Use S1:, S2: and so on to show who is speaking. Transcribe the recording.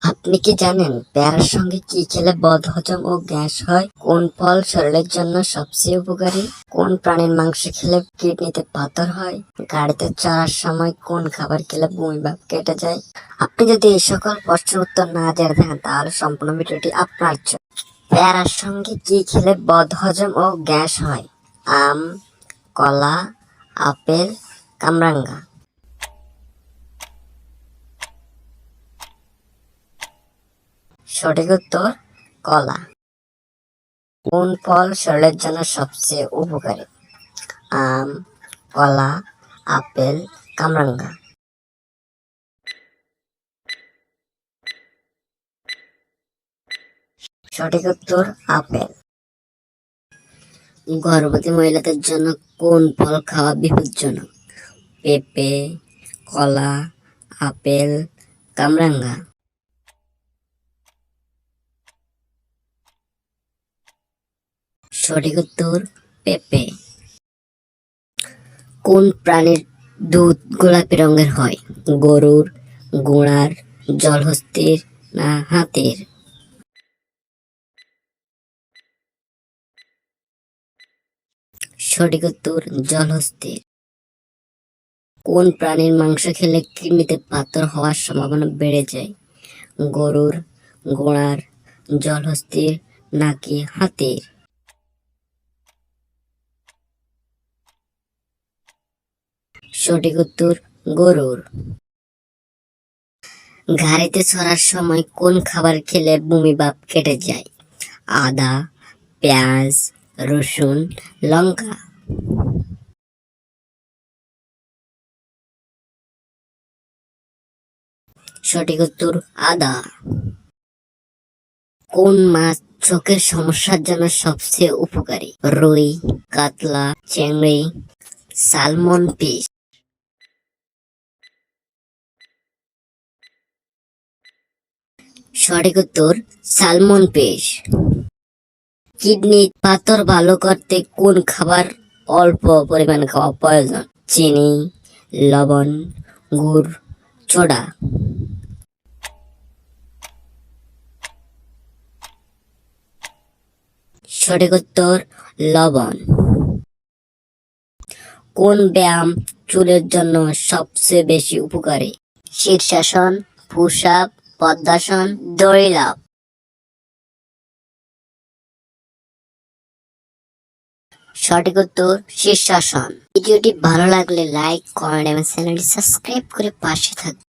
S1: আপনি কি জানেন পেয়ারার সঙ্গে কি খেলে বদহজম ও গ্যাস হয়? কোন ফল শরীরের জন্য সবচেয়ে উপকারী? কোন প্রাণীর মাংস খেলে কিডনিতে পাথর হয়? গাড়িতে চড়ার সময় কোন খাবার খেলে বমি ভাব কেটে যায়? আপনি যদি এই সকল প্রশ্নের উত্তর না জেনে থাকেন তাহলে সম্পূর্ণ ভিডিওটি আপনার জন্য। পেয়ারার সঙ্গে কি খেলে বদহজম ও গ্যাস হয়? আম, কলা, আপেল, কামরাঙ্গা। সঠিক উত্তর কলা। কোন ফল শরীরের জন্য সবচেয়ে উপকারী? আম, কলা, আপেল, কামরাঙ্গা। সঠিক উত্তর আপেল। গর্ভবতী মহিলাদের জন্য কোন ফল খাওয়া বিপজ্জনক? পেঁপে, কলা, আপেল, কামরাঙ্গা। সঠিক উত্তর পেঁপে। কোন প্রাণীর দুধ গোলাপি রঙের হয়? গরুর, ঘোড়ার, জলহস্তির না হাতির? সঠিক উত্তর জলহস্তির। কোন প্রাণীর মাংস খেলে কিডনিতে পাথর হওয়ার সম্ভাবনা বেড়ে যায়? গরুর, ঘোড়ার, জলহস্তির নাকি হাতির? সঠিক উত্তর গরুর। ঘাড়িতে চড়ার সময় কোন খাবার খেলে বমি ভাব কেটে যায়? আদা, পেঁয়াজ, রসুন, লঙ্কা। সঠিক উত্তর আদা। কোন মাছ চোখের সমস্যার জন্য সবচেয়ে উপকারী? রুই, কাতলা, চিংড়ি, সালমন ফিশ। সঠিক উত্তর সালমন ফিশ। কিডনি পাথর ভালো করতে কোন খাবার অল্প পরিমাণ খাওয়া প্রয়োজন? চিনি, লবণ, গুড়, সোডা। সঠিক উত্তর লবণ। কোন ব্যায়াম চুলের জন্য সবচেয়ে বেশি উপকারী? শীর্ষাসন, পুশ আপ, পদ্মাসন, দড়ি লাফ। সঠিক উত্তর শীর্ষাসন। ভিডিওটি ভালো লাগলে লাইক, কমেন্ট এবং চ্যানেলটি সাবস্ক্রাইব করে পাশে থাকবেন।